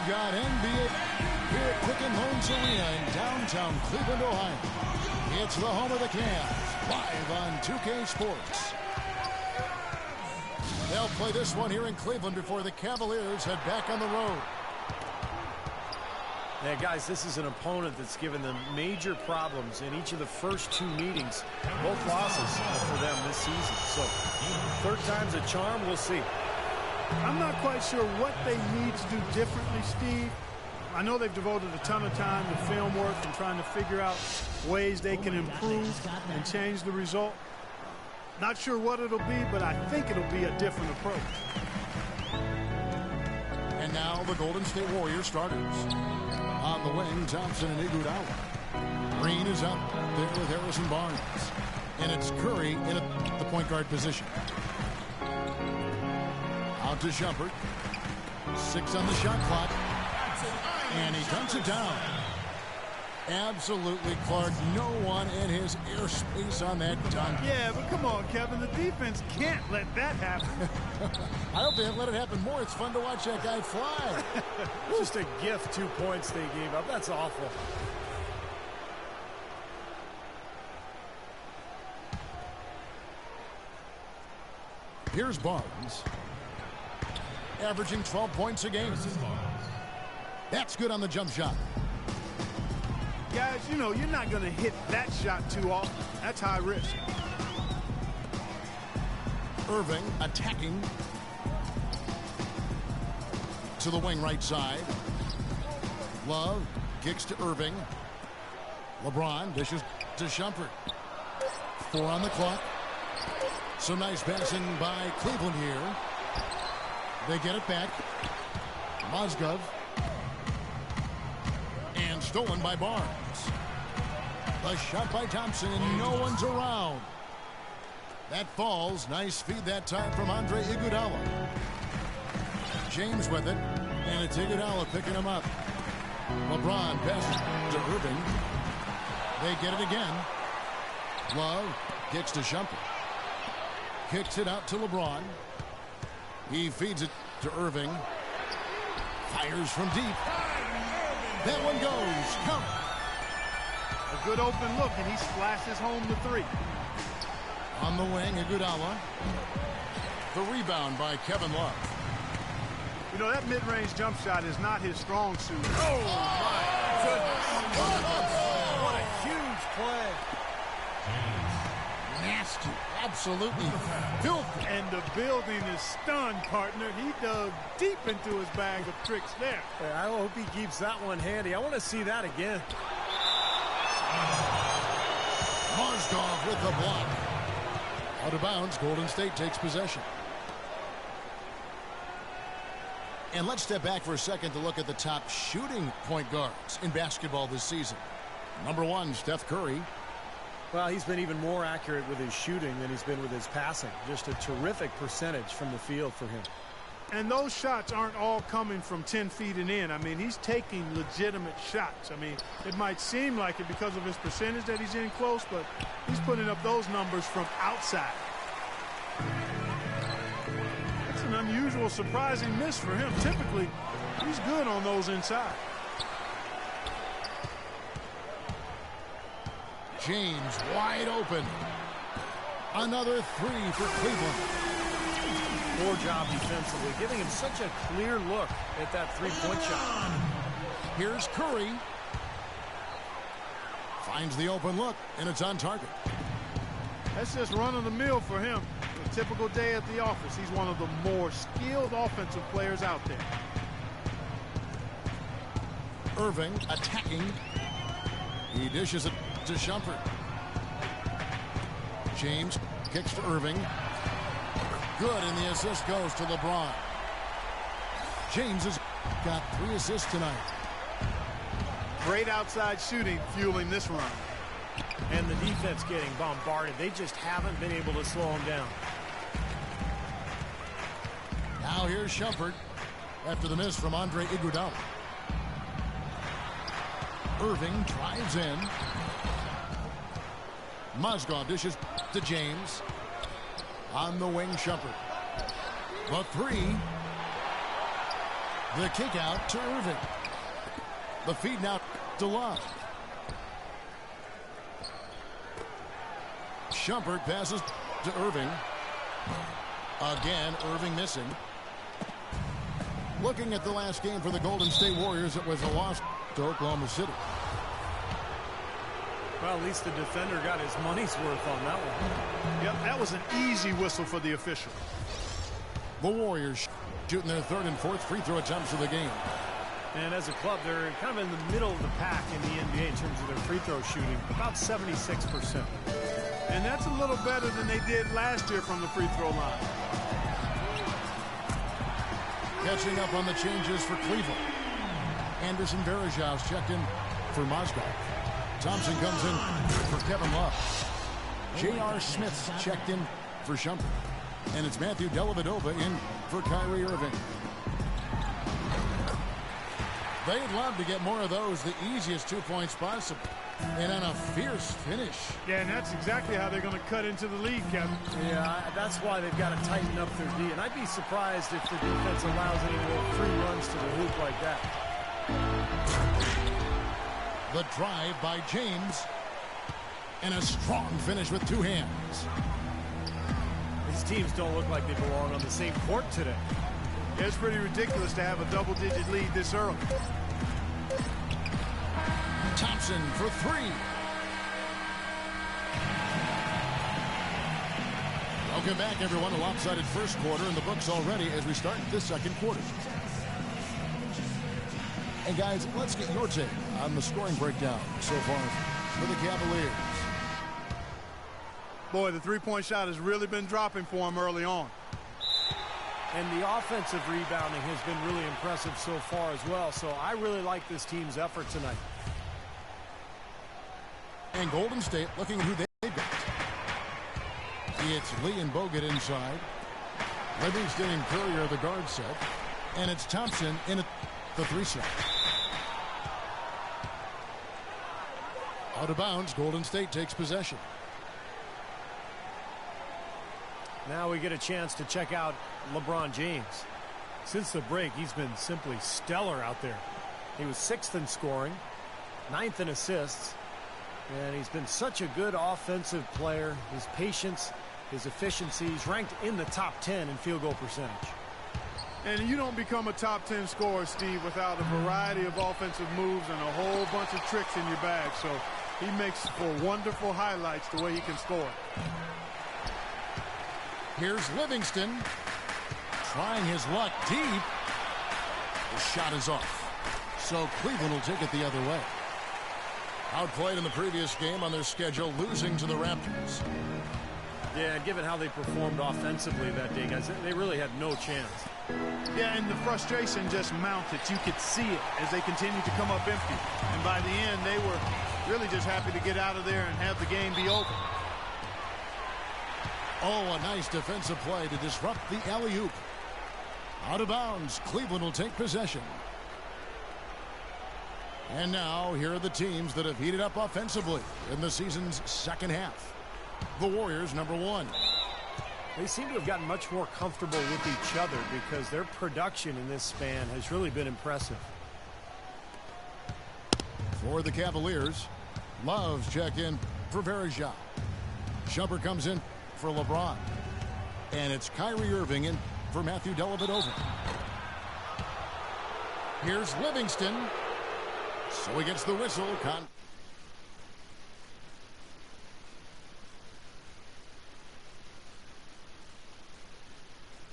We've got NBA here at Quicken Loans Arena in downtown Cleveland, Ohio. It's the home of the Cavs, live on 2K Sports. They'll play this one here in Cleveland before the Cavaliers head back on the road. Yeah, guys, this is an opponent that's given them major problems in each of the first two meetings. Both losses for them this season. So, third time's a charm. We'll see. I'm not quite sure what they need to do differently, Steve. I know they've devoted a ton of time to film work and trying to figure out ways they can improve and change the result. Not sure what it'll be, but I think it'll be a different approach. And now the Golden State Warriors starters. On the wing, Thompson and Iguodala. Green is up there with Harrison Barnes. And it's Curry in the point guard position. Out to Shumpert. 6 on the shot clock. And he dunks it down. Absolutely, Clark. No one in his airspace on that dunk. Yeah, but come on, Kevin. The defense can't let that happen. I hope they let it happen more. It's fun to watch that guy fly. Just a gift, 2 points they gave up. That's awful. Here's Barnes. Averaging 12 points a game. That's good on the jump shot. Guys, you know, you're not going to hit that shot too often. That's high risk. Irving attacking to the wing right side. Love kicks to Irving. LeBron dishes to Shumpert. 4 on the clock. So nice passing by Cleveland here. They get it back. Mozgov. And stolen by Barnes. The shot by Thompson, and no one's around. That falls. Nice feed that time from Andre Iguodala. James with it, and it's Iguodala picking him up. LeBron passes to Irving. They get it again. Love kicks to Shumpert. Kicks it out to LeBron. He feeds it to Irving. Fires from deep. That one goes. Count. A good open look, and he splashes home the 3. On the wing, Iguodala. The rebound by Kevin Love. You know, that mid-range jump shot is not his strong suit. Oh, my goodness. What a huge play. Nasty. Absolutely filthy. And the building is stunned, partner. He dug deep into his bag of tricks there. Hey, I hope he keeps that one handy. I want to see that again. Mozgov with the block. Out of bounds, Golden State takes possession. And let's step back for a second to look at the top shooting point guards in basketball this season. Number 1, Steph Curry. Well, he's been even more accurate with his shooting than he's been with his passing. Just a terrific percentage from the field for him. And those shots aren't all coming from 10 feet and in. I mean, he's taking legitimate shots. I mean, it might seem like it because of his percentage that he's in close, but he's putting up those numbers from outside. That's an unusual, surprising miss for him. Typically, he's good on those inside. James wide open. Another 3 for Cleveland. Poor job defensively, giving him such a clear look at that 3-point shot. Here's Curry. Finds the open look, and it's on target. That's just run-of-the-mill for him. A typical day at the office. He's one of the more skilled offensive players out there. Irving attacking. He dishes it to Shumpert. James kicks to Irving. Good, and the assist goes to LeBron. James has got 3 assists tonight. Great outside shooting fueling this run. And the defense getting bombarded. They just haven't been able to slow him down. Now here's Shumpert after the miss from Andre Iguodala. Irving drives in. Mozgov dishes to James. On the wing, Shumpert. The 3. The kick out to Irving. The feed now to Love. Shumpert passes to Irving. Again, Irving missing. Looking at the last game for the Golden State Warriors, it was a loss to Oklahoma City. Well, at least the defender got his money's worth on that one. Yep, that was an easy whistle for the official. The Warriors shooting their third and fourth free throw attempts of the game. And as a club, they're kind of in the middle of the pack in the NBA in terms of their free throw shooting, about 76%. And that's a little better than they did last year from the free throw line. Catching up on the changes for Cleveland. Anderson Varejão's checked in for Mozgov. Thompson comes in for Kevin Love. J.R. Smith's checked in for Shumpert. And it's Matthew Dellavedova in for Kyrie Irving. They'd love to get more of those, the easiest 2 points possible. And on a fierce finish. Yeah, and that's exactly how they're going to cut into the lead, Kevin. Yeah, that's why they've got to tighten up their D. And I'd be surprised if the defense allows any more free runs to the hoop like that. The drive by James. And a strong finish with two hands. These teams don't look like they belong on the same court today. Yeah, it's pretty ridiculous to have a double-digit lead this early. Thompson for three. Welcome back, everyone. A lopsided first quarter in the books already as we start the second quarter. And guys, let's get your take on the scoring breakdown so far for the Cavaliers. Boy, the three-point shot has really been dropping for them early on. And the offensive rebounding has been really impressive so far as well. So I really like this team's effort tonight. And Golden State looking who they've got. It's Lee and Bogut inside. Livingston and Curry are the guard set. And it's Thompson in the three slot. Out of bounds, Golden State takes possession. Now we get a chance to check out LeBron James. Since the break, he's been simply stellar out there. He was 6th in scoring, 9th in assists, and he's been such a good offensive player. His patience, his efficiency, he's ranked in the top 10 in field goal percentage. And you don't become a top 10 scorer, Steve, without a variety of offensive moves and a whole bunch of tricks in your bag. So he makes for wonderful highlights the way he can score. Here's Livingston trying his luck deep. The shot is off. So Cleveland will take it the other way. Outplayed in the previous game on their schedule, losing to the Raptors. Yeah, given how they performed offensively that day, guys, they really had no chance. Yeah, and the frustration just mounted. You could see it as they continued to come up empty. And by the end, they were really just happy to get out of there and have the game be over. Oh, a nice defensive play to disrupt the alley-oop. Out of bounds, Cleveland will take possession. And now, here are the teams that have heated up offensively in the season's second half. The Warriors, number one. They seem to have gotten much more comfortable with each other because their production in this span has really been impressive. For the Cavaliers, Love's check in for Varejão. Shumpert comes in for LeBron. And it's Kyrie Irving in for Matthew Dellavedova. Here's Livingston. So he gets the whistle.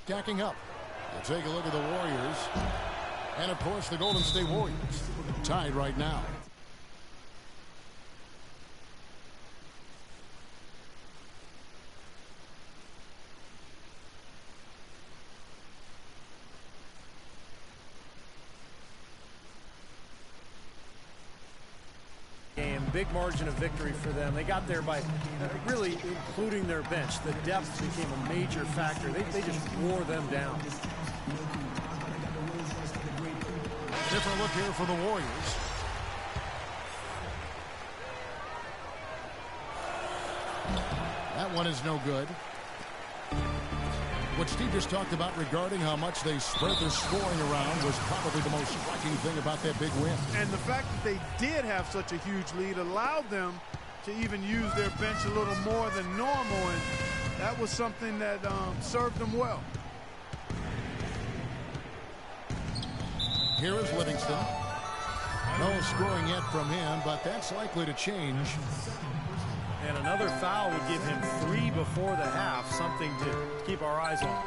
Stacking up. We'll take a look at the Warriors. And, of course, the Golden State Warriors. Tied right now. Big margin of victory for them. They got there by really including their bench. The depth became a major factor. They just wore them down. Different look here for the Warriors. That one is no good. What Steve just talked about regarding how much they spread their scoring around was probably the most striking thing about that big win. And the fact that they did have such a huge lead allowed them to even use their bench a little more than normal, and that was something that served them well. Here is Livingston. No scoring yet from him, but that's likely to change. And another foul would give him 3 before the half, something to keep our eyes on.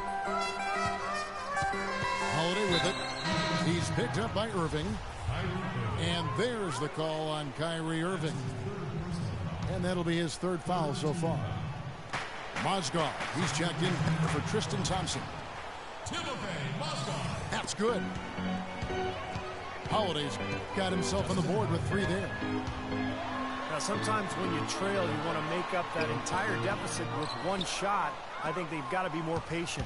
Holiday with it. He's picked up by Irving. And there's the call on Kyrie Irving. And that'll be his 3rd foul so far. Mozgov, he's checked in for Tristan Thompson. That's good. Holiday's got himself on the board with 3 there. Now, sometimes when you trail, you want to make up that entire deficit with 1 shot. I think they've got to be more patient.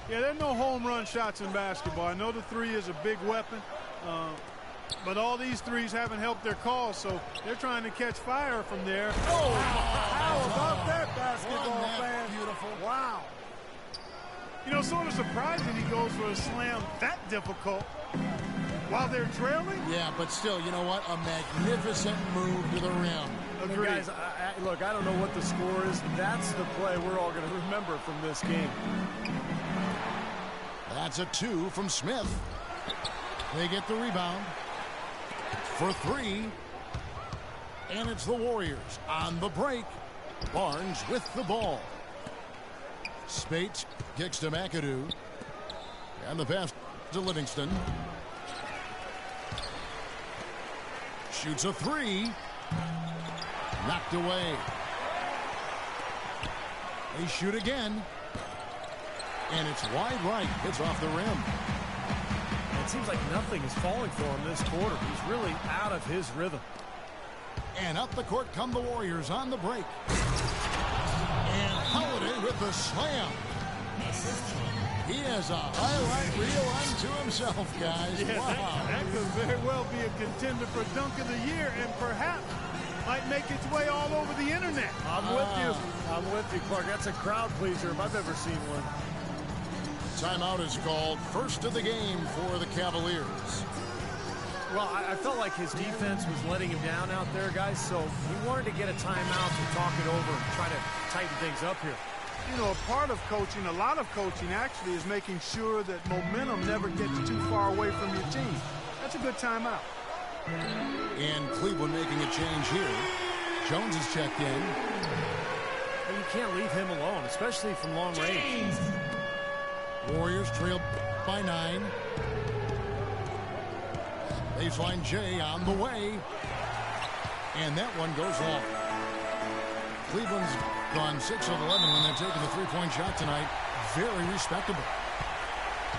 Yeah, there are no home run shots in basketball. I know the 3 is a big weapon, but all these 3s haven't helped their cause, so they're trying to catch fire from there. Oh, how about that, basketball fan? Beautiful. Wow. You know, sort of surprising he goes for a slam that difficult while they're trailing. Yeah, but still, you know what? A magnificent move to the rim. Agreed. Guys, look, I don't know what the score is. That's the play we're all going to remember from this game. That's a 2 from Smith. They get the rebound for 3. And it's the Warriors on the break. Barnes with the ball. Speight kicks to McAdoo. And the pass to Livingston. Shoots a 3. Knocked away. They shoot again. And it's wide right. It's off the rim. It seems like nothing is falling for him this quarter. He's really out of his rhythm. And up the court come the Warriors on the break. And Holiday with the slam. He has a highlight reel unto himself, guys. Yeah, wow. that could very well be a contender for Dunk of the Year, and perhaps might make its way all over the internet. I'm with you. I'm with you, Clark. That's a crowd pleaser if I've ever seen one. Timeout is called. First of the game for the Cavaliers. Well, I felt like his defense was letting him down out there, guys, so he wanted to get a timeout to talk it over and try to tighten things up here. You know, a part of coaching, a lot of coaching actually, is making sure that momentum never gets too far away from your team. That's a good timeout. And Cleveland making a change here. Jones is checked in. Well, you can't leave him alone, especially from long range. Warriors trail by 9. Baseline J on the way. And that one goes long. Cleveland's gone 6 of 11 when they're taking the 3-point shot tonight. Very respectable.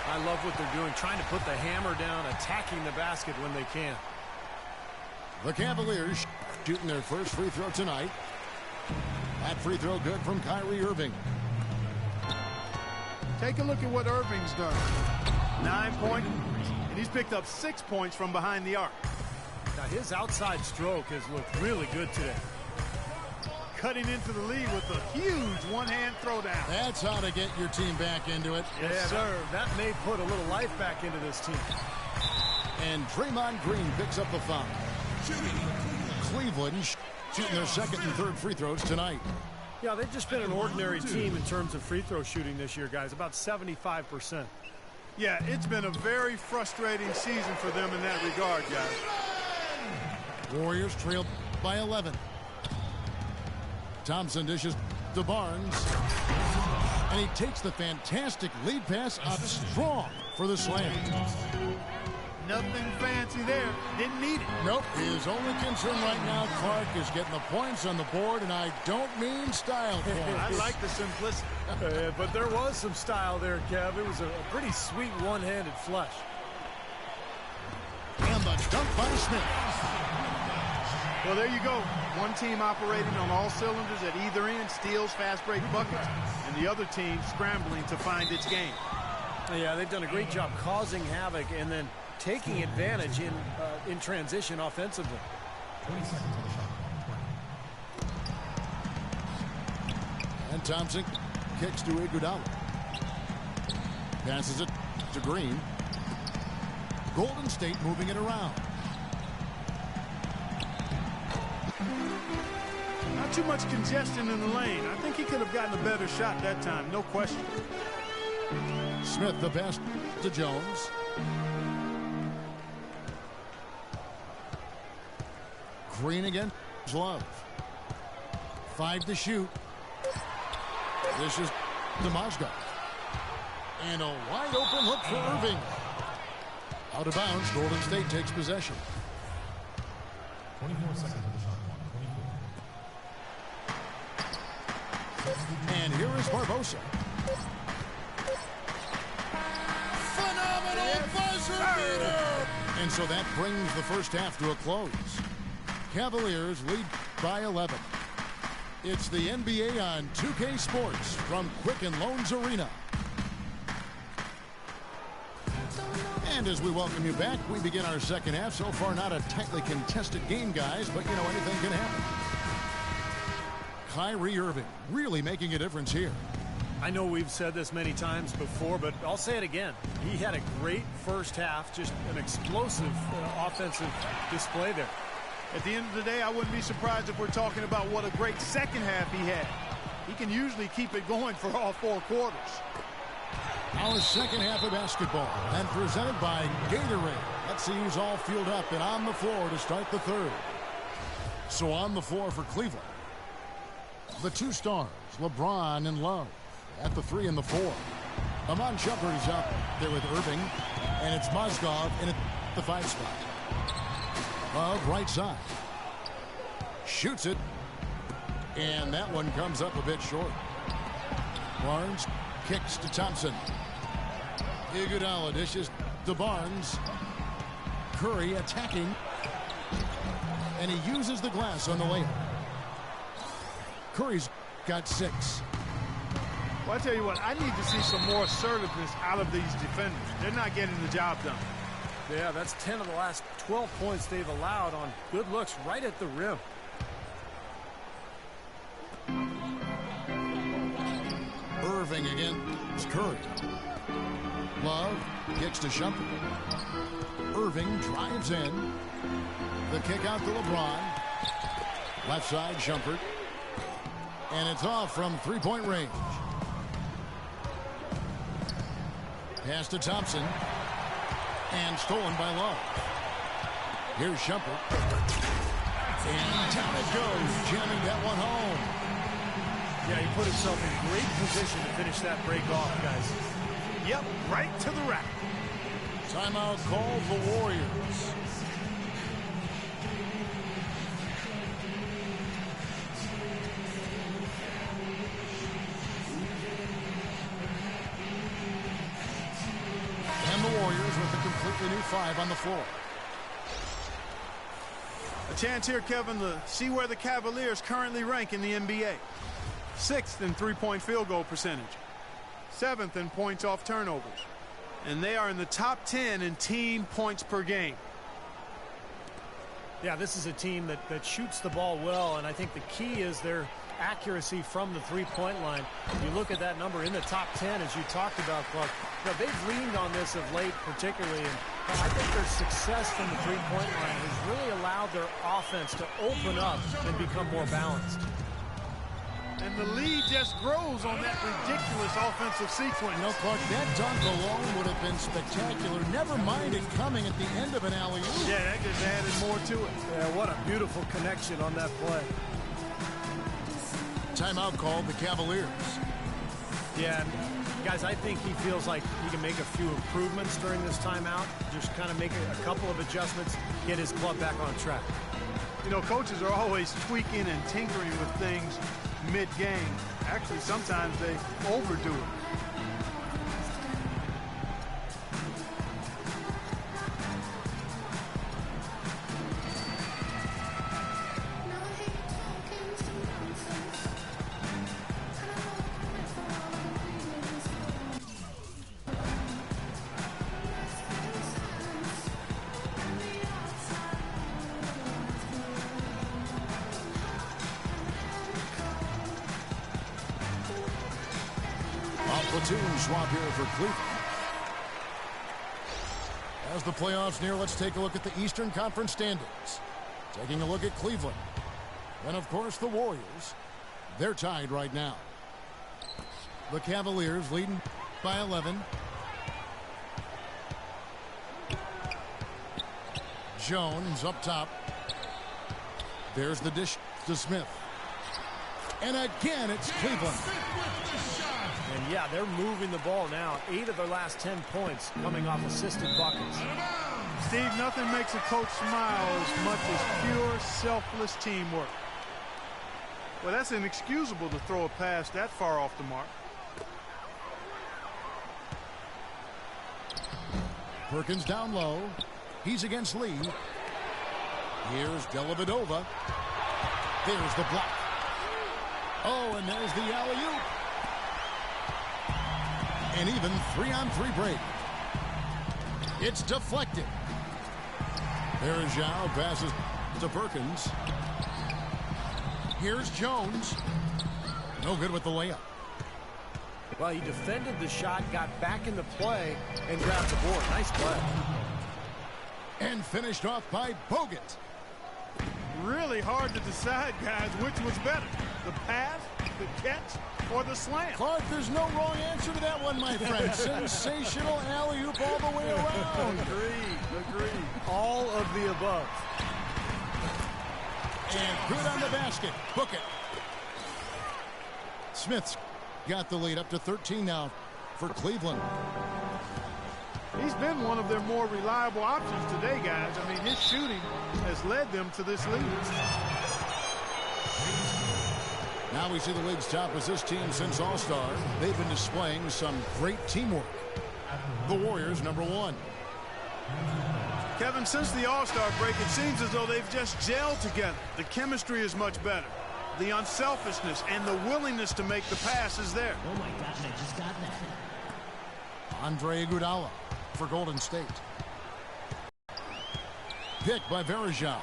I love what they're doing, trying to put the hammer down, attacking the basket when they can. The Cavaliers shooting their first free throw tonight. That free throw good from Kyrie Irving. Take a look at what Irving's done. 9 points, and he's picked up 6 points from behind the arc. Now his outside stroke has looked really good today. Cutting into the lead with a huge one-hand throwdown. That's how to get your team back into it. Yes, sir. That may put a little life back into this team. And Draymond Green picks up the foul. Cleveland shooting their second and third free throws tonight. Yeah, they've just been an ordinary team in terms of free throw shooting this year, guys. About 75%. Yeah, it's been a very frustrating season for them in that regard, guys. Warriors trail by 11. Thompson dishes to Barnes. And he takes the fantastic lead pass up strong for the slam. Nothing fancy there. Didn't need it. Nope. His only concern right now, Clark, is getting the points on the board, and I don't mean style points. I like the simplicity. But there was some style there, Kev. It was a pretty sweet one-handed flush. And the dunk by Smith. Well, there you go. One team operating on all cylinders at either end, steals, fast break buckets, and the other team scrambling to find its game. Yeah, they've done a great job causing havoc and then taking advantage in transition offensively. And Thompson kicks to Iguodala. Passes it to Green. Golden State moving it around. Not too much congestion in the lane. I think he could have gotten a better shot that time, no question. Smith the pass to Jones. Green against Love. 5 to shoot. This is to Mozgov. And a wide open look for Irving. Out of bounds, Golden State takes possession. 24 seconds of the shot clock. 24. And here is Barbosa. Phenomenal buzzer beater! And so that brings the first half to a close. Cavaliers lead by 11. It's the NBA on 2K Sports from Quicken Loans Arena. And as we welcome you back, we begin our second half. So far, not a tightly contested game, guys, but, you know, anything can happen. Kyrie Irving really making a difference here. I know we've said this many times before, but I'll say it again. He had a great first half, just an explosive offensive display there. At the end of the day, I wouldn't be surprised if we're talking about what a great second half he had. He can usually keep it going for all 4 quarters. Our second half of basketball, and presented by Gatorade. Let's see who's all fueled up and on the floor to start the third. So on the floor for Cleveland, the 2 stars, LeBron and Love, at the 3 and the 4. Iman Shumpert is up there with Irving, and it's Mozgov in at the 5 spot. Love right side. Shoots it. And that one comes up a bit short. Barnes kicks to Thompson. Iguodala dishes to Barnes. Curry attacking. And he uses the glass on the layup. Curry's got 6. Well, I tell you what, I need to see some more assertiveness out of these defenders. They're not getting the job done. Yeah, that's 10 of the last 12 points they've allowed on good looks right at the rim. Irving again. It's Curry. Love kicks to Shumpert. Irving drives in. The kick out to LeBron. Left side, Shumpert. And it's off from 3-point range. Pass to Thompson. And stolen by Love. Here's Shumpert. And down it goes, jamming that one home. Yeah, he put himself in great position to finish that break off, guys. Yep, right to the rack. Timeout called the Warriors. And the Warriors with a completely new 5 on the floor. A chance here, Kevin, to see where the Cavaliers currently rank in the NBA. 6th in 3-point field goal percentage. 7th in points off turnovers. And they are in the top 10 in team points per game. Yeah, this is a team that shoots the ball well, and I think the key is their accuracy from the 3-point line. You look at that number in the top 10, as you talked about, Clark. You know, they've leaned on this of late, particularly, and I think their success from the 3-point line has really allowed their offense to open up and become more balanced. And the lead just grows on that ridiculous offensive sequence. You know, Clark, that dunk alone would have been spectacular. Never mind it coming at the end of an alley-oop. Yeah, that just added more to it. Yeah, what a beautiful connection on that play. Timeout called the Cavaliers. Yeah, guys, I think he feels like he can make a few improvements during this timeout. Just kind of make a couple of adjustments, get his club back on track. You know, coaches are always tweaking and tinkering with things mid-game. Actually, sometimes they overdo it. Platoon swap here for Cleveland. As the playoffs near, let's take a look at the Eastern Conference standings. Taking a look at Cleveland. And, of course, the Warriors. They're tied right now. The Cavaliers leading by 11. Jones up top. There's the dish to Smith. And again, it's Cleveland. And yeah, they're moving the ball now. 8 of their last 10 points coming off assisted buckets. Steve, nothing makes a coach smile as much as pure, selfless teamwork. Well, that's inexcusable to throw a pass that far off the mark. Perkins down low. He's against Lee. Here's Dellavedova. There's the block. Oh, and there's the alley-oop. And even 3-on-3 break. It's deflected. Varejao passes to Perkins. Here's Jones. No good with the layup. Well, he defended the shot, got back into play, and grabbed the board. Nice play. And finished off by Bogut. Really hard to decide, guys, which was better. The pass, the catch, or the slam. Clark, there's no wrong answer to that one, my friend. Sensational alley-oop all the way around. Agreed. All of the above. And good on the basket. Book it. Smith's got the lead up to 13 now for Cleveland. He's been one of their more reliable options today, guys. I mean, his shooting has led them to this lead. Now we see the league's top assist team since All-Star. They've been displaying some great teamwork. The Warriors, number 1. Kevin, since the All-Star break, it seems as though they've just gelled together. The chemistry is much better. The unselfishness and the willingness to make the pass is there. Oh my God, I just got that. Andre Iguodala for Golden State. Picked by Varejao.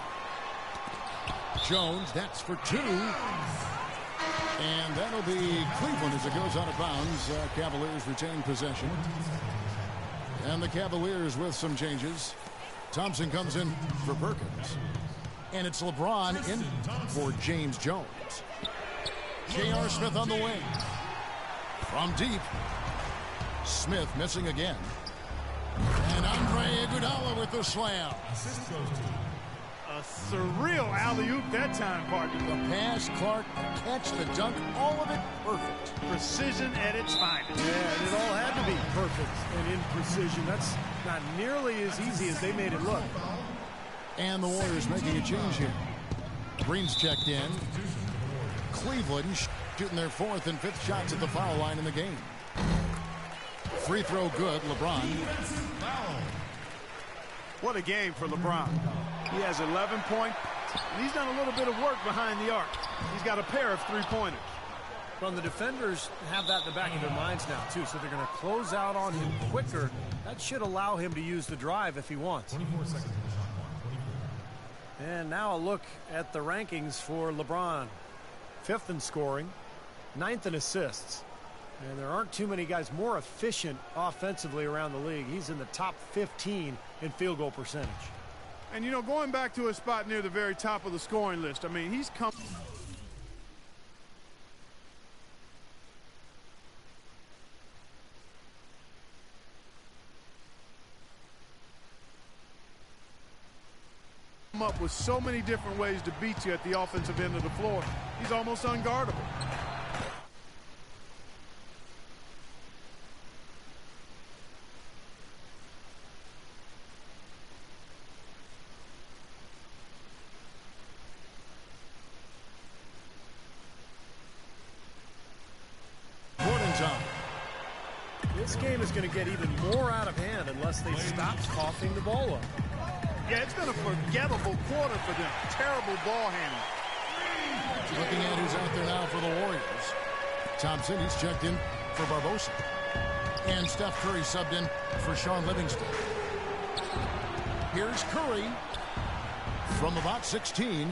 Jones, that's for 2. And that'll be Cleveland as it goes out of bounds. Cavaliers retain possession. And the Cavaliers with some changes. Thompson comes in for Perkins. And it's LeBron in for James Jones. J.R. Smith on the wing. From deep. Smith missing again. And Andre Iguodala with the slam. A surreal alley-oop that time, partner. The pass, Clark, the catch, the dunk, all of it perfect. Precision at its finest. Yeah, and it all had to be perfect and in precision. That's not nearly as easy as they made it look. And the Warriors making a change here. Green's checked in. Cleveland shooting their 4th and 5th shots at the foul line in the game. Free throw good, LeBron. What a game for LeBron. He has 11 points, and he's done a little bit of work behind the arc. He's got a pair of 3-pointers. Well, the defenders have that in the back of their minds now, too, so they're going to close out on him quicker. That should allow him to use the drive if he wants. 24 seconds. And now a look at the rankings for LeBron. 5th in scoring, 9th in assists. And there aren't too many guys more efficient offensively around the league. He's in the top 15 in field goal percentage. And, you know, going back to a spot near the very top of the scoring list, I mean, he's come... up with so many different ways to beat you at the offensive end of the floor. He's almost unguardable. Morning time. This game is going to get even more out of hand unless they stop coughing the ball up. Yeah, it's been a forgettable quarter for them. Terrible ball handling. Looking at who's out there now for the Warriors. Thompson, he's checked in for Barbosa. And Steph Curry subbed in for Sean Livingston. Here's Curry from about 16.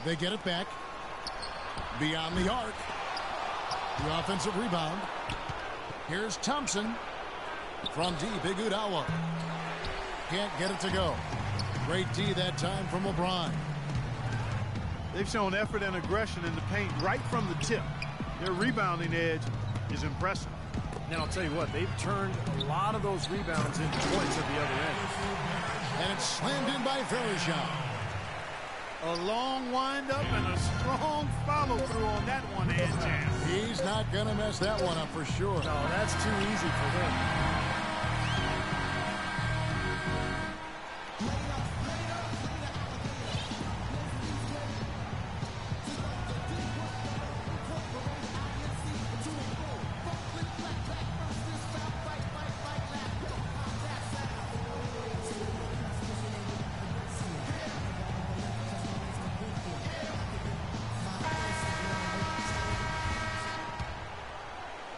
They get it back. Beyond the arc. The offensive rebound. Here's Thompson from deep. Iguodala. Can't get it to go. Great D that time from LeBron. They've shown effort and aggression in the paint right from the tip. Their rebounding edge is impressive. And I'll tell you what, they've turned a lot of those rebounds into points at the other end. And it's slammed in by Varejao. A long windup and a strong follow-through on that one-hand jam. He's not going to mess that one up for sure. No, that's too easy for him.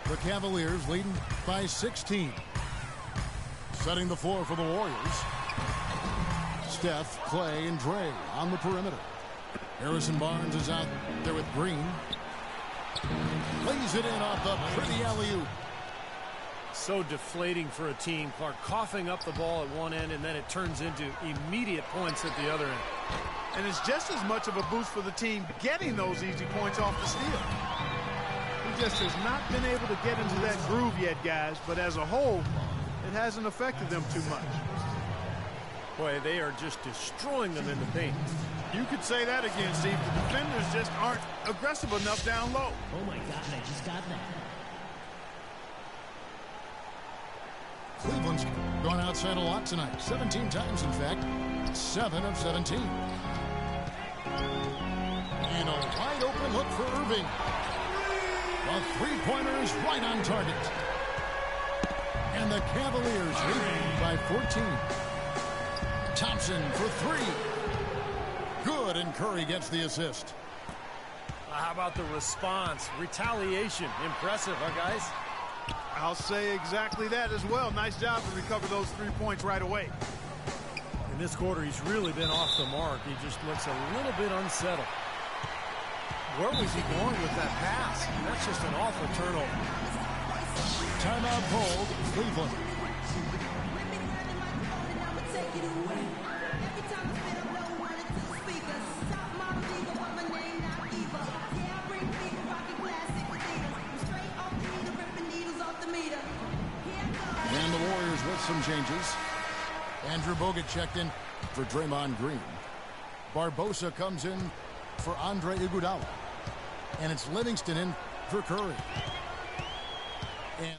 The Cavaliers leading by 16. Setting the floor for the Warriors. Steph, Clay, and Dre on the perimeter. Harrison Barnes is out there with Green. Lays it in off the pretty alley-oop. So deflating for a team. Clark coughing up the ball at one end, and then it turns into immediate points at the other end. And it's just as much of a boost for the team getting those easy points off the steal. He just has not been able to get into that groove yet, guys, but as a whole, it hasn't affected them too much. Boy, they are just destroying them in the paint. You could say that again, Steve. The defenders just aren't aggressive enough down low. Oh my God, I just got that. Cleveland's gone outside a lot tonight. 17 times, in fact. 7 of 17. And a wide open look for Irving. A three-pointer is right on target. And the Cavaliers lead by 14. Thompson for three. Good, and Curry gets the assist. How about the response? Retaliation. Impressive, huh, guys? I'll say exactly that as well. Nice job to recover those 3 points right away. In this quarter, he's really been off the mark. He just looks a little bit unsettled. Where was he going with that pass? That's just an awful turnover. Timeout called, Cleveland. And the Warriors with some changes. Andrew Bogut checked in for Draymond Green. Barbosa comes in for Andre Iguodala. And it's Livingston in for Curry. And